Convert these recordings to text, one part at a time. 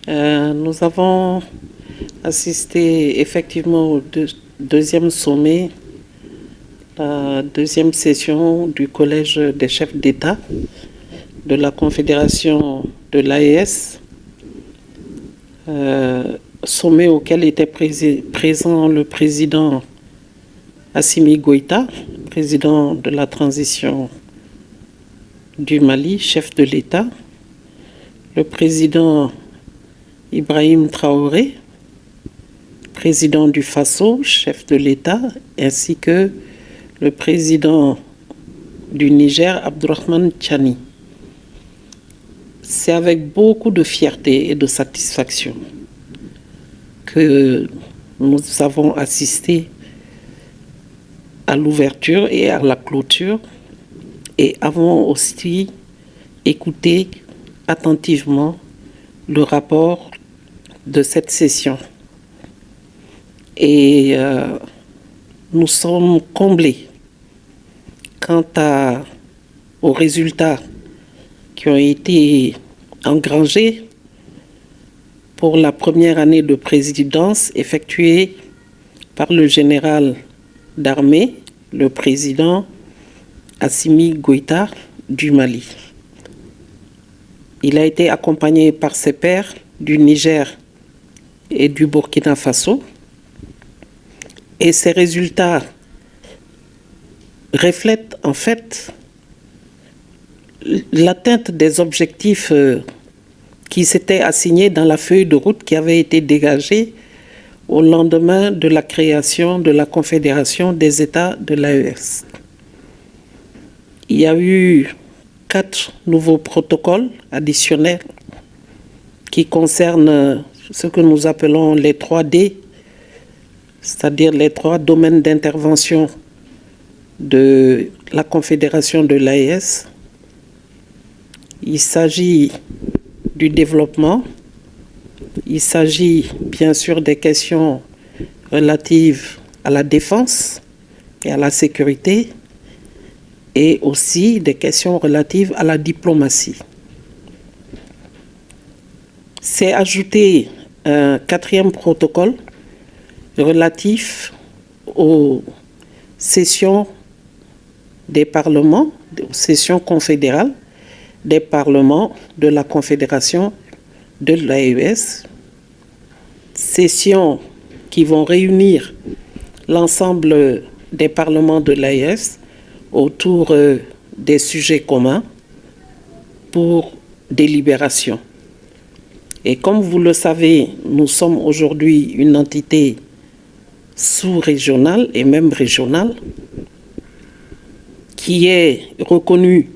Nous avons assisté effectivement au deuxième sommet, la deuxième session du Collège des chefs d'État de la Confédération de l'AES, sommet auquel était présent le président Assimi Goïta, président de la transition du Mali, chef de l'État, le président Ibrahim Traoré, président du Faso, chef de l'État, ainsi que le président du Niger, Abdourahmane Tchani. C'est avec beaucoup de fierté et de satisfaction que nous avons assisté à l'ouverture et à la clôture et avons aussi écouté attentivement le rapport de cette session. Et nous sommes comblés quant aux résultats qui ont été engrangés pour la première année de présidence effectuée par le général d'armée, le président Assimi Goïta du Mali. Il a été accompagné par ses pairs du Niger et du Burkina Faso. Et ces résultats reflètent en fait l'atteinte des objectifs qui s'étaient assignés dans la feuille de route qui avait été dégagée au lendemain de la création de la Confédération des États de l'AES. Il y a eu 4 nouveaux protocoles additionnels qui concernent ce que nous appelons les 3D, c'est-à-dire les 3 domaines d'intervention de la Confédération de l'AES. Il s'agit du développement, il s'agit bien sûr des questions relatives à la défense et à la sécurité, et aussi des questions relatives à la diplomatie. C'est ajouté un 4e protocole relatif aux sessions des parlements, aux sessions confédérales des parlements de la Confédération de l'AES, sessions qui vont réunir l'ensemble des parlements de l'AES autour des sujets communs pour délibération. Et comme vous le savez, nous sommes aujourd'hui une entité sous-régionale et même régionale qui est reconnue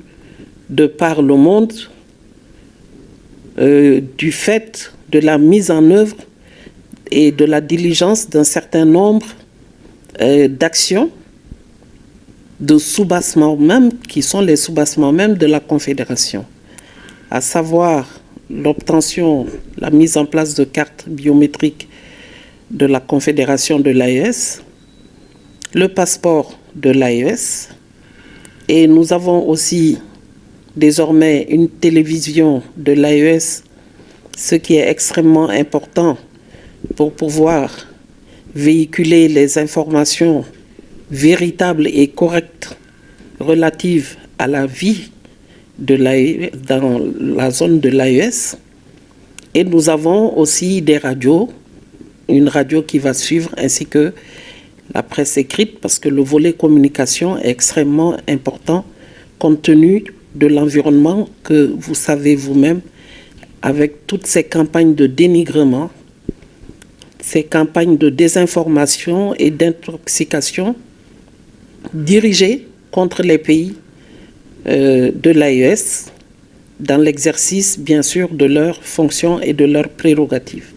de par le monde du fait de la mise en œuvre et de la diligence d'un certain nombre d'actions, de sous-bassements même, qui sont les sous-bassements même de la Confédération, à savoir l'obtention, la mise en place de cartes biométriques de la Confédération de l'AES, le passeport de l'AES, et nous avons aussi désormais une télévision de l'AES, ce qui est extrêmement important pour pouvoir véhiculer les informations véritables et correctes relatives à la vie de l'AES, dans la zone de l'AES. Et nous avons aussi des radios, une radio qui va suivre, ainsi que la presse écrite, parce que le volet communication est extrêmement important compte tenu de l'environnement que vous savez vous-même, avec toutes ces campagnes de dénigrement, ces campagnes de désinformation et d'intoxication dirigées contre les pays de l'AES dans l'exercice, bien sûr, de leurs fonctions et de leurs prérogatives.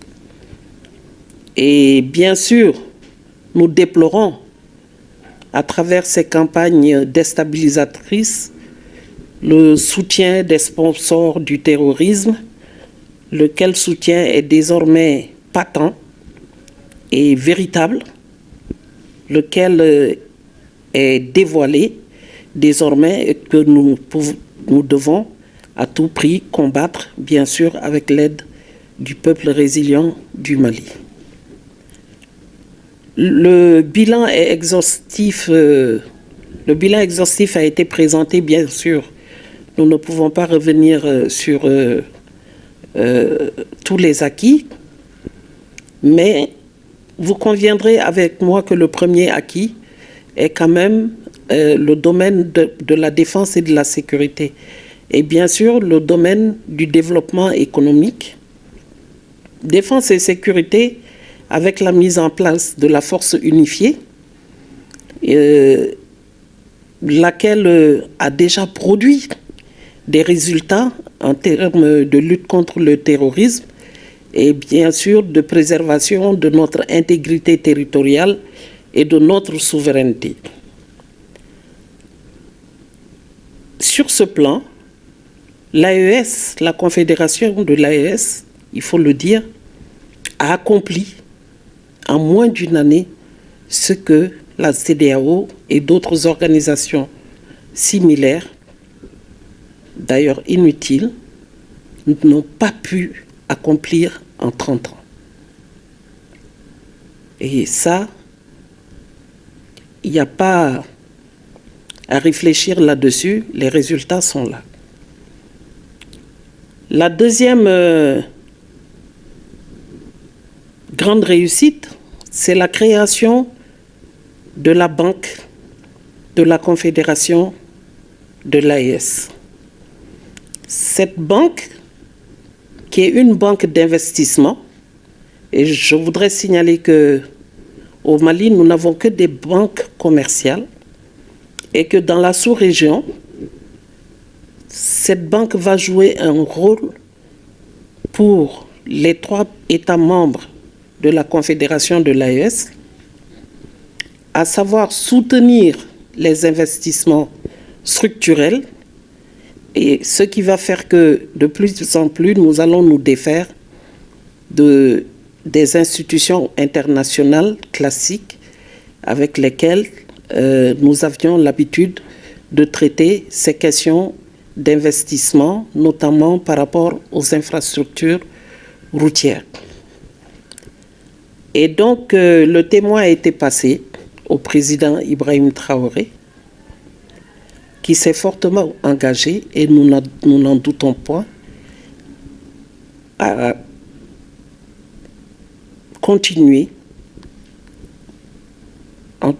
Et bien sûr, nous déplorons, à travers ces campagnes déstabilisatrices, le soutien des sponsors du terrorisme, lequel soutien est désormais patent et véritable, lequel est dévoilé désormais et que nous devons à tout prix combattre, bien sûr, avec l'aide du peuple résilient du Mali. Le bilan exhaustif a été présenté, bien sûr. Nous ne pouvons pas revenir sur tous les acquis, mais vous conviendrez avec moi que le premier acquis est quand même le domaine de la défense et de la sécurité. Et bien sûr, le domaine du développement économique. Défense et sécurité avec la mise en place de la force unifiée, laquelle a déjà produit des résultats en termes de lutte contre le terrorisme et bien sûr de préservation de notre intégrité territoriale et de notre souveraineté. Sur ce plan, l'AES, la confédération de l'AES, il faut le dire, a accompli en moins d'une année ce que la CEDEAO et d'autres organisations similaires, d'ailleurs inutiles, n'ont pas pu accomplir en 30 ans. Et ça, il n'y a pas à réfléchir là-dessus, les résultats sont là. La deuxième grande réussite, c'est la création de la banque de la Confédération de l'AES. Cette banque, qui est une banque d'investissement, et je voudrais signaler qu'au Mali, nous n'avons que des banques commerciales, et que dans la sous-région, cette banque va jouer un rôle pour les 3 États membres de la Confédération de l'AES, à savoir soutenir les investissements structurels, et ce qui va faire que de plus en plus, nous allons nous défaire des institutions internationales classiques avec lesquelles nous avions l'habitude de traiter ces questions d'investissement, notamment par rapport aux infrastructures routières. Et donc, le témoin a été passé au président Ibrahim Traoré, qui s'est fortement engagé, et nous n'en doutons point, à continuer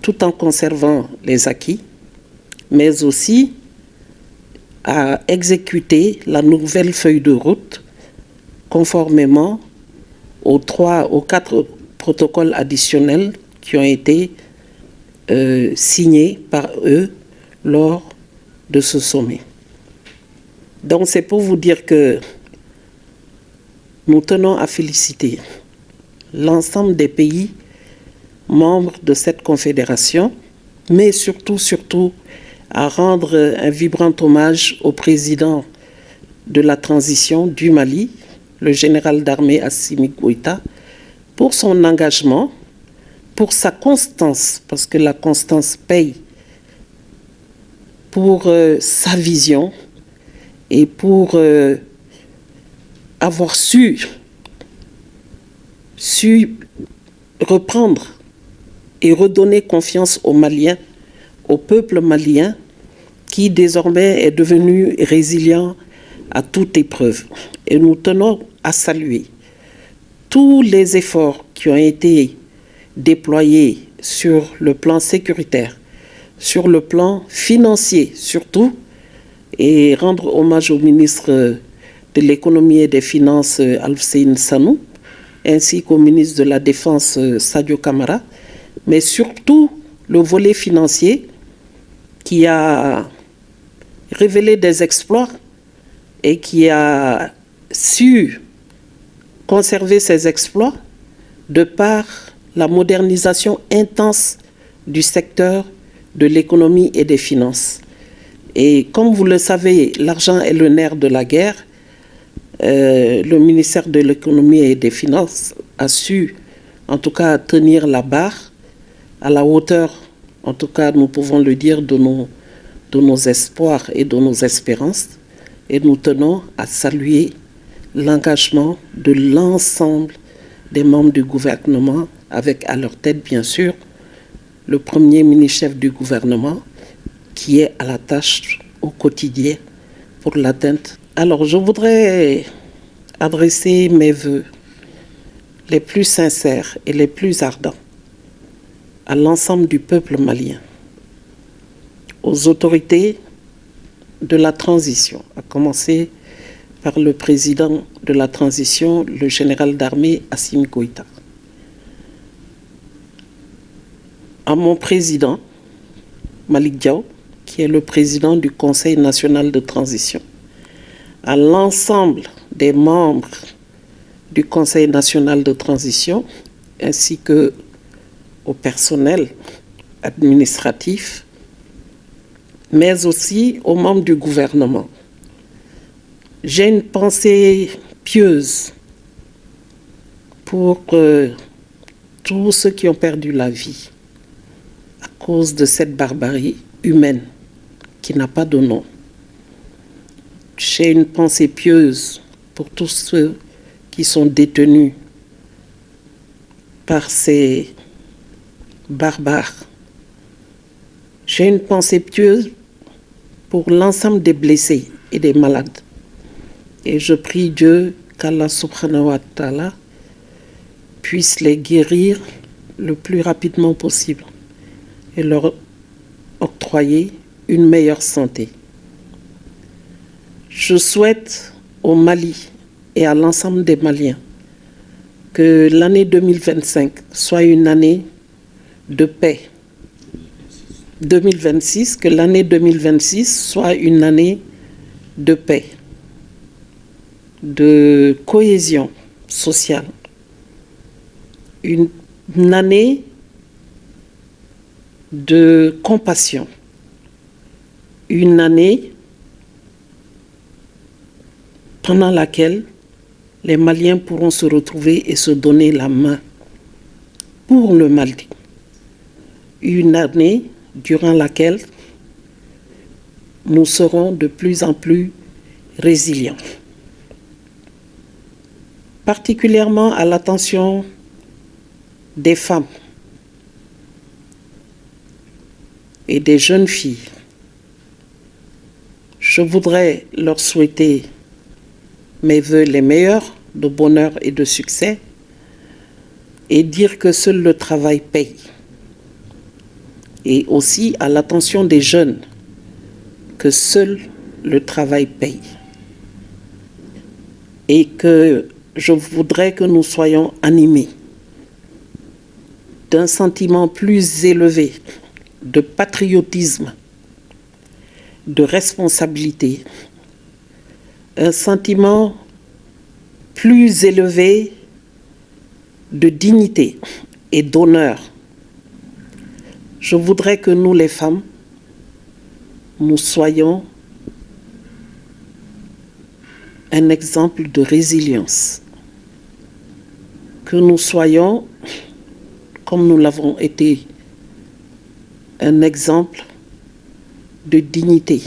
tout en conservant les acquis, mais aussi à exécuter la nouvelle feuille de route conformément aux 4 protocoles additionnels qui ont été signés par eux lors de ce sommet. Donc c'est pour vous dire que nous tenons à féliciter l'ensemble des pays membres de cette confédération, mais surtout à rendre un vibrant hommage au président de la transition du Mali, le général d'armée Assimi Goïta, pour son engagement, pour sa constance, parce que la constance paye, pour sa vision et pour avoir su reprendre et redonner confiance aux Maliens, au peuple malien, qui désormais est devenu résilient à toute épreuve. Et nous tenons à saluer tous les efforts qui ont été déployés sur le plan sécuritaire, sur le plan financier surtout, et rendre hommage au ministre de l'économie et des finances Alfseine Sanou, ainsi qu'au ministre de la Défense Sadio Kamara, mais surtout le volet financier qui a révélé des exploits et qui a su conserver ses exploits de par la modernisation intense du secteur de l'économie et des finances. Et comme vous le savez, l'argent est le nerf de la guerre. Le ministère de l'économie et des finances a su, en tout cas, tenir la barre à la hauteur, en tout cas, nous pouvons le dire, de nos espoirs et de nos espérances. Et nous tenons à saluer l'engagement de l'ensemble des membres du gouvernement, avec à leur tête, bien sûr, le premier ministre-chef du gouvernement, qui est à la tâche au quotidien pour l'atteinte. Alors, je voudrais adresser mes vœux les plus sincères et les plus ardents à l'ensemble du peuple malien, aux autorités de la transition, à commencer par le président de la transition, le général d'armée Assimi Goïta, à mon président Malick Diaw, qui est le président du Conseil national de transition, à l'ensemble des membres du Conseil national de transition, ainsi que au personnel administratif, mais aussi aux membres du gouvernement. J'ai une pensée pieuse pour tous ceux qui ont perdu la vie à cause de cette barbarie humaine qui n'a pas de nom. J'ai une pensée pieuse pour tous ceux qui sont détenus par ces barbares. J'ai une pensée pieuse pour l'ensemble des blessés et des malades. Et je prie Dieu qu'Allah subhanahu wa ta'ala puisse les guérir le plus rapidement possible et leur octroyer une meilleure santé. Je souhaite au Mali et à l'ensemble des Maliens que l'année 2025 soit une année de paix. 2026, que l'année 2026 soit une année de paix, de cohésion sociale, une année de compassion, une année pendant laquelle les Maliens pourront se retrouver et se donner la main pour le Mali. Une année durant laquelle nous serons de plus en plus résilients. Particulièrement à l'attention des femmes et des jeunes filles. Je voudrais leur souhaiter mes vœux les meilleurs, de bonheur et de succès, et dire que seul le travail paye. Et aussi à l'attention des jeunes, que seul le travail paye. Et que je voudrais que nous soyons animés d'un sentiment plus élevé de patriotisme, de responsabilité, un sentiment plus élevé de dignité et d'honneur. Je voudrais que nous, les femmes, nous soyons un exemple de résilience, que nous soyons, comme nous l'avons été, un exemple de dignité,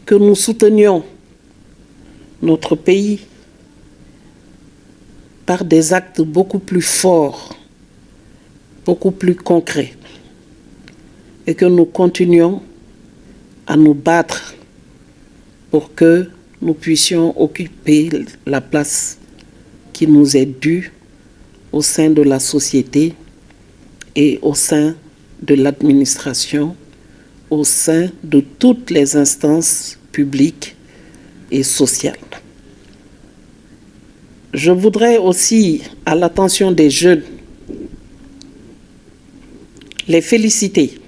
que nous soutenions notre pays par des actes beaucoup plus forts, beaucoup plus concrets, et que nous continuions à nous battre pour que nous puissions occuper la place qui nous est due au sein de la société et au sein de l'administration, au sein de toutes les instances publiques et sociales. Je voudrais aussi, à l'attention des jeunes, les féliciter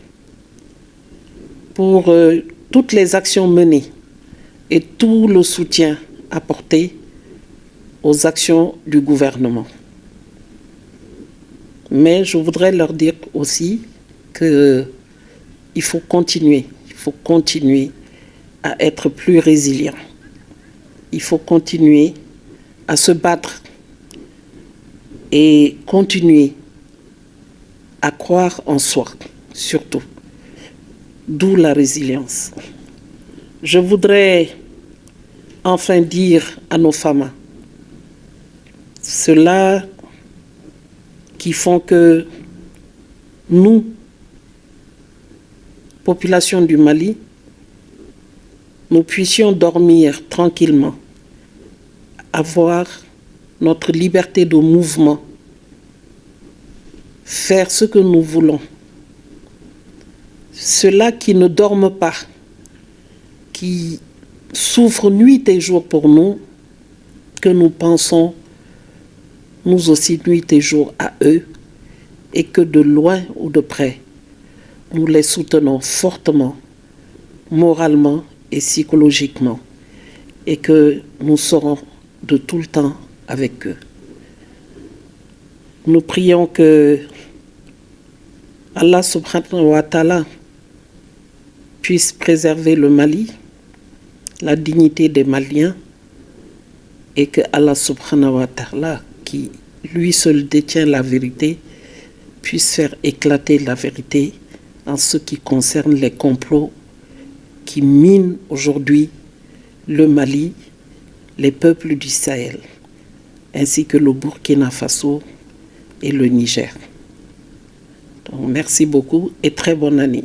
pour toutes les actions menées et tout le soutien apporté aux actions du gouvernement. Mais je voudrais leur dire aussi qu'il faut continuer à être plus résilient. Il faut continuer à se battre et continuer à croire en soi, surtout. D'où la résilience. Je voudrais enfin dire à nos femmes, ceux-là qui font que nous, population du Mali, nous puissions dormir tranquillement, avoir notre liberté de mouvement, faire ce que nous voulons. Ceux-là qui ne dorment pas, qui souffrent nuit et jour pour nous, que nous pensons nous aussi nuit et jour à eux, et que de loin ou de près, nous les soutenons fortement, moralement et psychologiquement, et que nous serons de tout le temps avec eux. Nous prions que Allah subhanahu wa ta'ala puisse préserver le Mali, la dignité des Maliens, et que Allah subhanahu wa ta'ala, qui lui seul détient la vérité, puisse faire éclater la vérité en ce qui concerne les complots qui minent aujourd'hui le Mali, les peuples du Sahel, ainsi que le Burkina Faso et le Niger. Donc, merci beaucoup et très bonne année.